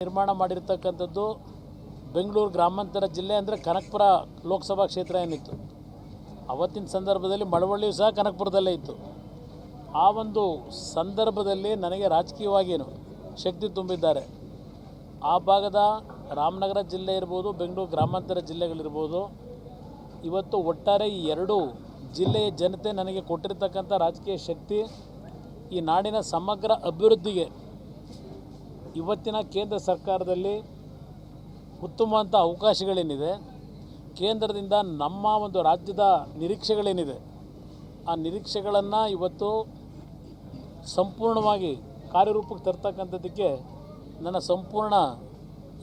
ನಿರ್ಮಾಣ ಮಾಡಿರ್ತಕ್ಕಂಥದ್ದು ಬೆಂಗಳೂರು ಗ್ರಾಮಾಂತರ ಜಿಲ್ಲೆ ಅಂದರೆ ಕನಕಪುರ ಲೋಕಸಭಾ ಕ್ಷೇತ್ರ ಏನಿತ್ತು ಅವತ್ತಿನ ಸಂದರ್ಭದಲ್ಲಿ ಮಳವಳ್ಳಿಯೂ ಸಹ ಕನಕಪುರದಲ್ಲೇ ಇತ್ತು. ಆ ಒಂದು ಸಂದರ್ಭದಲ್ಲಿ ನನಗೆ ರಾಜಕೀಯವಾಗೇನು ಶಕ್ತಿ ತುಂಬಿದ್ದಾರೆ. ಆ ಭಾಗದ ರಾಮನಗರ ಜಿಲ್ಲೆ ಇರ್ಬೋದು, ಬೆಂಗಳೂರು ಗ್ರಾಮಾಂತರ ಜಿಲ್ಲೆಗಳಿರ್ಬೋದು, ಇವತ್ತು ಒಟ್ಟಾರೆ ಈ ಎರಡೂ ಜಿಲ್ಲೆಯ ಜನತೆ ನನಗೆ ಕೊಟ್ಟಿರ್ತಕ್ಕಂಥ ರಾಜಕೀಯ ಶಕ್ತಿ ಈ ನಾಡಿನ ಸಮಗ್ರ ಅಭಿವೃದ್ಧಿಗೆ ಇವತ್ತಿನ ಕೇಂದ್ರ ಸರ್ಕಾರದಲ್ಲಿ ಉತ್ತಮವಾದಂಥ ಅವಕಾಶಗಳೇನಿದೆ, ಕೇಂದ್ರದಿಂದ ನಮ್ಮ ಒಂದು ರಾಜ್ಯದ ನಿರೀಕ್ಷೆಗಳೇನಿದೆ, ಆ ನಿರೀಕ್ಷೆಗಳನ್ನು ಇವತ್ತು ಸಂಪೂರ್ಣವಾಗಿ ಕಾರ್ಯರೂಪಕ್ಕೆ ತರ್ತಕ್ಕಂಥದ್ದಕ್ಕೆ ನನ್ನ ಸಂಪೂರ್ಣ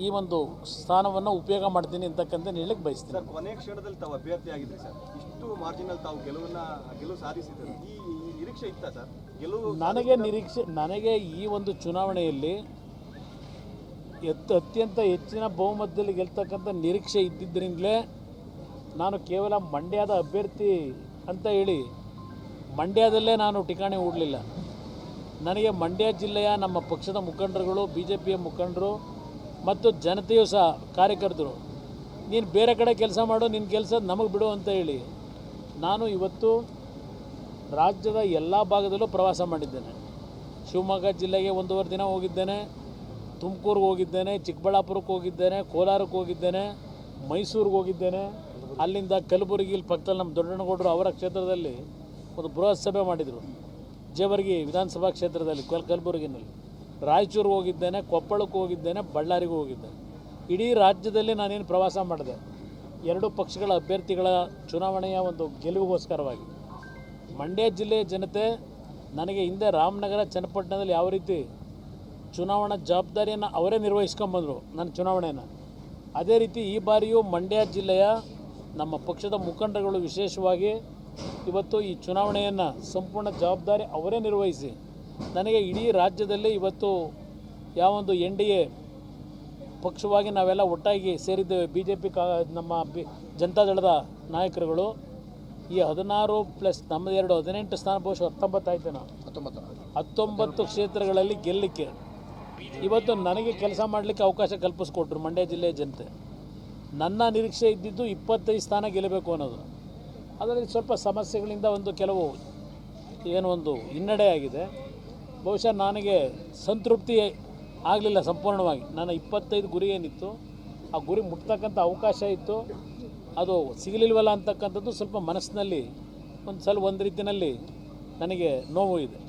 ಈ ಒಂದು ಸ್ಥಾನವನ್ನು ಉಪಯೋಗ ಮಾಡ್ತೀನಿ ಅಂತಕ್ಕಂಥ ಹೇಳಕ್ಕೆ ಬಯಸ್ತೀನಿ. ಸರ್, ಕೊನೆ ಕ್ಷಣದಲ್ಲಿ ತಾವು ಅಭ್ಯರ್ಥಿ ಆಗಿದ್ರಿ ಸರ್, ಇಷ್ಟು ಮಾರ್ಜಿನಲ್ ತಾವು ಗೆಲುವು ಸಾಧಿಸಿದ್ರು, ಈ ನಿರೀಕ್ಷೆ ಇತ್ತ ಸರ್ ಗೆಲುವು? ನನಗೆ ಈ ಒಂದು ಚುನಾವಣೆಯಲ್ಲಿ ಅತ್ಯಂತ ಹೆಚ್ಚಿನ ಬಹುಮತದಲ್ಲಿ ಗೆಲ್ತಕ್ಕಂಥ ನಿರೀಕ್ಷೆ ಇದ್ದಿದ್ದರಿಂದಲೇ ನಾನು ಕೇವಲ ಮಂಡ್ಯದ ಅಭ್ಯರ್ಥಿ ಅಂತ ಹೇಳಿ ಮಂಡ್ಯದಲ್ಲೇ ನಾನು ಠಿಕಾಣಿ ಹೂಡಲಿಲ್ಲ. ನನಗೆ ಮಂಡ್ಯ ಜಿಲ್ಲೆಯ ನಮ್ಮ ಪಕ್ಷದ ಮುಖಂಡರುಗಳು, BJPಯ ಮುಖಂಡರು ಮತ್ತು ಜನತೆಯೂ ಸಹ ಕಾರ್ಯಕರ್ತರು, ನೀನು ಬೇರೆ ಕಡೆ ಕೆಲಸ ಮಾಡು, ನಿನ್ನ ಕೆಲಸ ನಮಗೆ ಬಿಡು ಅಂತ ಹೇಳಿ ನಾನು ಇವತ್ತು ರಾಜ್ಯದ ಎಲ್ಲ ಭಾಗದಲ್ಲೂ ಪ್ರವಾಸ ಮಾಡಿದ್ದೇನೆ. ಶಿವಮೊಗ್ಗ ಜಿಲ್ಲೆಗೆ 1.5 ದಿನ ಹೋಗಿದ್ದೇನೆ, ತುಮಕೂರಿಗೆ ಹೋಗಿದ್ದೇನೆ, ಚಿಕ್ಕಬಳ್ಳಾಪುರಕ್ಕೆ ಹೋಗಿದ್ದೇನೆ, ಕೋಲಾರಕ್ಕೆ ಹೋಗಿದ್ದೇನೆ, ಮೈಸೂರಿಗೆ ಹೋಗಿದ್ದೇನೆ. ಅಲ್ಲಿಂದ ಕಲಬುರಗಿ ಪಕ್ಕದಲ್ಲಿ ನಮ್ಮ ದೊಡ್ಡಣ್ಣಗೌಡರು ಅವರ ಕ್ಷೇತ್ರದಲ್ಲಿ ಒಂದು ಬೃಹತ್ ಸಭೆ ಮಾಡಿದರು, ಜೇವರ್ಗಿ ವಿಧಾನಸಭಾ ಕ್ಷೇತ್ರದಲ್ಲಿ ಕಲಬುರಗಿನಲ್ಲಿ. ರಾಯಚೂರಿಗೆ ಹೋಗಿದ್ದೇನೆ, ಕೊಪ್ಪಳಕ್ಕೆ ಹೋಗಿದ್ದೇನೆ, ಬಳ್ಳಾರಿಗೂ ಹೋಗಿದ್ದೇನೆ. ಇಡೀ ರಾಜ್ಯದಲ್ಲಿ ನಾನೇನು ಪ್ರವಾಸ ಮಾಡಿದೆ ಎರಡೂ ಪಕ್ಷಗಳ ಅಭ್ಯರ್ಥಿಗಳ ಚುನಾವಣೆಯ ಒಂದು ಗೆಲುವಿಗೋಸ್ಕರವಾಗಿ. ಮಂಡ್ಯ ಜಿಲ್ಲೆಯ ಜನತೆ ನನಗೆ ಹಿಂದೆ ರಾಮನಗರ, ಚನ್ನಪಟ್ಟಣದಲ್ಲಿ ಯಾವ ರೀತಿ ಚುನಾವಣಾ ಜವಾಬ್ದಾರಿಯನ್ನು ಅವರೇ ನಿರ್ವಹಿಸ್ಕೊಂಬಂದರು ನನ್ನ ಚುನಾವಣೆಯನ್ನು, ಅದೇ ರೀತಿ ಈ ಬಾರಿಯೂ ಮಂಡ್ಯ ಜಿಲ್ಲೆಯ ನಮ್ಮ ಪಕ್ಷದ ಮುಖಂಡರುಗಳು ವಿಶೇಷವಾಗಿ ಇವತ್ತು ಈ ಚುನಾವಣೆಯನ್ನು ಸಂಪೂರ್ಣ ಜವಾಬ್ದಾರಿ ಅವರೇ ನಿರ್ವಹಿಸಿ ನನಗೆ ಇಡೀ ರಾಜ್ಯದಲ್ಲಿ ಇವತ್ತು ಯಾವೊಂದು NDA ಪಕ್ಷವಾಗಿ ನಾವೆಲ್ಲ ಒಟ್ಟಾಗಿ ಸೇರಿದ್ದೇವೆ, BJP ನಮ್ಮ ಜನತಾದಳದ ನಾಯಕರುಗಳು, ಈ 16 ಪ್ಲಸ್ ನಮ್ಮದು 18 ಸ್ಥಾನ, ಬಹುಶಃ 19 ಆಯ್ತೇನೋ, 19 ಕ್ಷೇತ್ರಗಳಲ್ಲಿ ಗೆಲ್ಲಲಿಕ್ಕೆ ಇವತ್ತು ನನಗೆ ಕೆಲಸ ಮಾಡಲಿಕ್ಕೆ ಅವಕಾಶ ಕಲ್ಪಿಸ್ಕೊಟ್ರು ಮಂಡ್ಯ ಜಿಲ್ಲೆಯ ಜನತೆ. ನನ್ನ ನಿರೀಕ್ಷೆ ಇದ್ದಿದ್ದು 25 ಸ್ಥಾನ ಗೆಲ್ಲಬೇಕು ಅನ್ನೋದು. ಅದರಲ್ಲಿ ಸ್ವಲ್ಪ ಸಮಸ್ಯೆಗಳಿಂದ ಕೆಲವು ಒಂದು ಹಿನ್ನಡೆ ಆಗಿದೆ. ಬಹುಶಃ ನನಗೆ ಸಂತೃಪ್ತಿ ಆಗಲಿಲ್ಲ ಸಂಪೂರ್ಣವಾಗಿ. ನನ್ನ 25 ಗುರಿ ಏನಿತ್ತು ಆ ಗುರಿ ಮುಟ್ತಕ್ಕಂಥ ಅವಕಾಶ ಇತ್ತು, ಅದು ಸಿಗಲಿಲ್ವಲ್ಲ ಅಂತಕ್ಕಂಥದ್ದು ಸ್ವಲ್ಪ ಮನಸ್ಸಿನಲ್ಲಿ ಒಂದು ರೀತಿಯಲ್ಲಿ ನನಗೆ ನೋವು ಇದೆ.